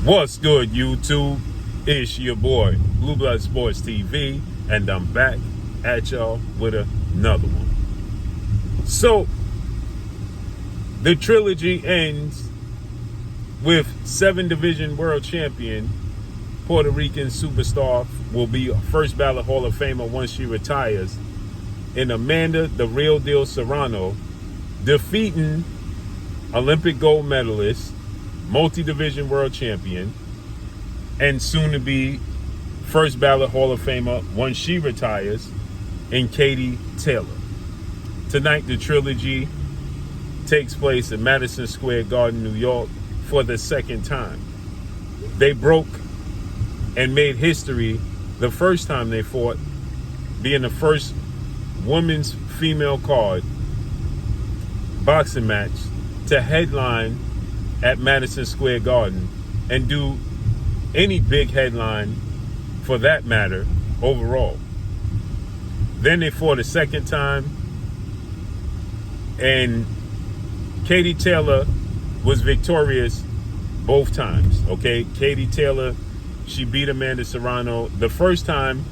What's good, YouTube? It's your boy, Blue Blood Sports TV, and I'm back at y'all with another one. So, the trilogy ends with 7-division world champion, Puerto Rican superstar, will be a first ballot Hall of Famer once she retires, in Amanda, the real deal Serrano, defeating Olympic gold medalist, multi-division world champion, and soon to be first ballot Hall of Famer once she retires, in Katie Taylor. Tonight, the trilogy takes place in Madison Square Garden, New York, for the second time. They broke and made history the first time they fought, being the first women's female card boxing match to headline at Madison Square Garden and do any big headline for that matter overall. Then they fought a second time, and Katie Taylor was victorious both times. Okay, Katie Taylor, she beat Amanda Serrano. The first time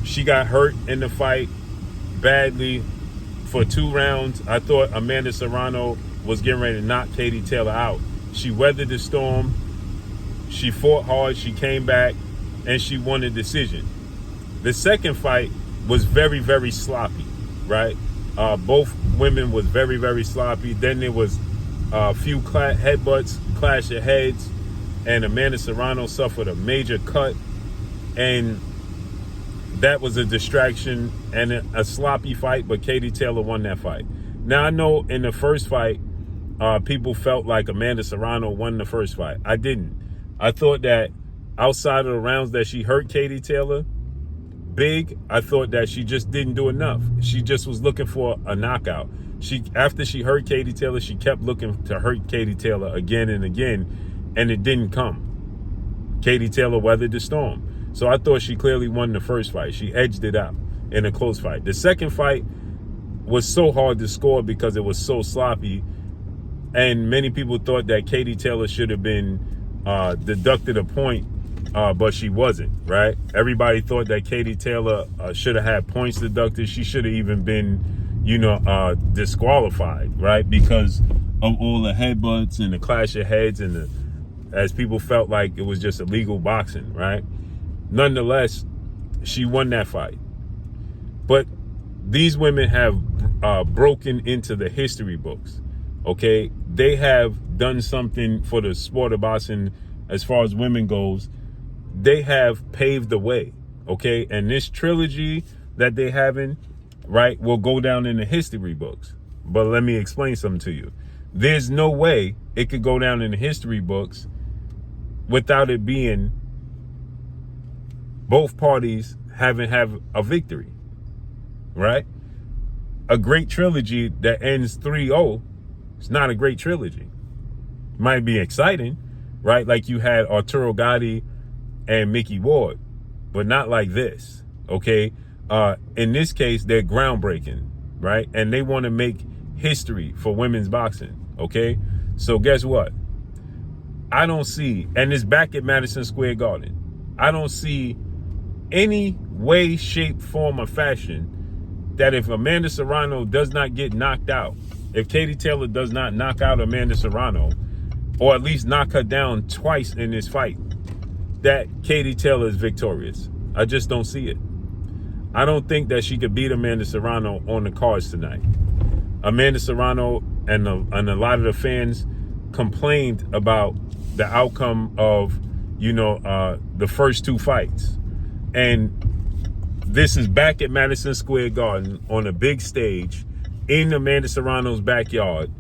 she got hurt in the fight badly for 2 rounds. I thought Amanda Serrano was getting ready to knock Katie Taylor out. She weathered the storm. She fought hard. She came back and she won the decision. The second fight was very, very sloppy, right? Both women was very, very sloppy. Then there was a few headbutts, clash of heads, and Amanda Serrano suffered a major cut, and that was a distraction and a sloppy fight, but Katie Taylor won that fight. Now, I know in the first fight, people felt like Amanda Serrano won the first fight. I didn't. I thought that outside of the rounds that she hurt Katie Taylor big, I thought that she just didn't do enough. She just was looking for a knockout. After she hurt Katie Taylor, she kept looking to hurt Katie Taylor again and again, and it didn't come. Katie Taylor weathered the storm. So I thought she clearly won the first fight. She edged it out in a close fight. The second fight was so hard to score because it was so sloppy, and many people thought that Katie Taylor should have been deducted a point, but she wasn't, right? Everybody thought that Katie Taylor should have had points deducted. She should have even been, disqualified, right? Because of all the headbutts and the clash of heads and as people felt like it was just illegal boxing, right? Nonetheless, she won that fight. But these women have broken into the history books, okay? They have done something for the sport of boxing as far as women goes. They have paved the way, okay? And this trilogy that they having, right, will go down in the history books. But let me explain something to you. There's no way it could go down in the history books without it being both parties have a victory, right? A great trilogy that ends 3-0 is not a great trilogy. Might be exciting, right? Like you had Arturo Gatti and Mickey Ward, but not like this, okay? In this case, they're groundbreaking, right? And they want to make history for women's boxing, okay? So guess what? I don't see, and it's back at Madison Square Garden, I don't see any way, shape, form, or fashion that if Amanda Serrano does not get knocked out, if Katie Taylor does not knock out Amanda Serrano, or at least knock her down twice in this fight, that Katie Taylor is victorious. I just don't see it. I don't think that she could beat Amanda Serrano on the cards tonight. Amanda Serrano and a lot of the fans complained about the outcome of, the first 2 fights. And this is back at Madison Square Garden on a big stage in Amanda Serrano's backyard.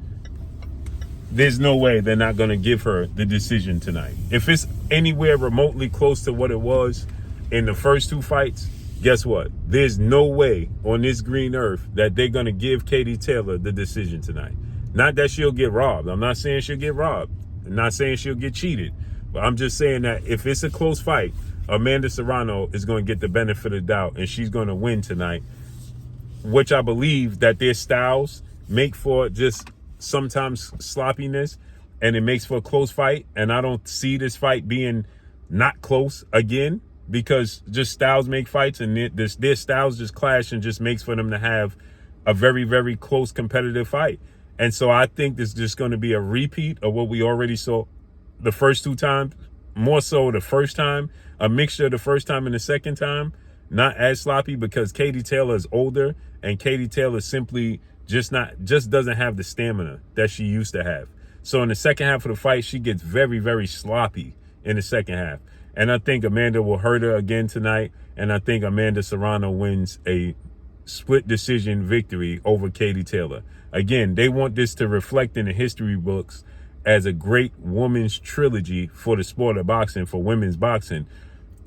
There's no way they're not going to give her the decision tonight. If it's anywhere remotely close to what it was in the first 2 fights, guess what? There's no way on this green earth that they're going to give Katie Taylor the decision tonight. Not that she'll get robbed. I'm not saying she'll get robbed. I'm not saying she'll get cheated. But I'm just saying that if it's a close fight, Amanda Serrano is going to get the benefit of the doubt, and she's going to win tonight, which I believe that their styles make for just sometimes sloppiness, and it makes for a close fight. And I don't see this fight being not close again, because just styles make fights, and their styles just clash, and just makes for them to have a very, very close competitive fight. And so I think this is just going to be a repeat of what we already saw the first two times, more so the first time, a mixture of the first time and the second time, not as sloppy, because Katie Taylor is older, and Katie Taylor simply just doesn't have the stamina that she used to have. So in the second half of the fight, she gets very, very sloppy in the second half. And I think Amanda will hurt her again tonight. And I think Amanda Serrano wins a split decision victory over Katie Taylor. Again, they want this to reflect in the history books as a great women's trilogy for the sport of boxing, for women's boxing.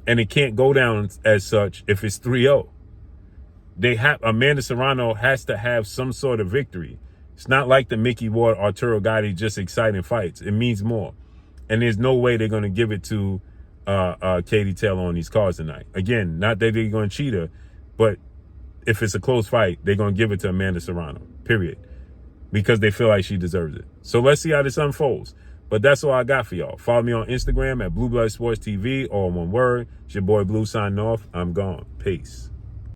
And it can't go down as such if it's 3-0. Amanda Serrano has to have some sort of victory. It's not like the Mickey Ward, Arturo Gatti, just exciting fights. It means more. And there's no way they're going to give it to Katie Taylor on these cards tonight. Again, not that they're going to cheat her, but if it's a close fight, they're going to give it to Amanda Serrano, period, because they feel like she deserves it. So let's see how this unfolds. But that's all I got for y'all. Follow me on Instagram at Blue Blood Sports TV, all one word. It's your boy Blue signing off. I'm gone. Peace.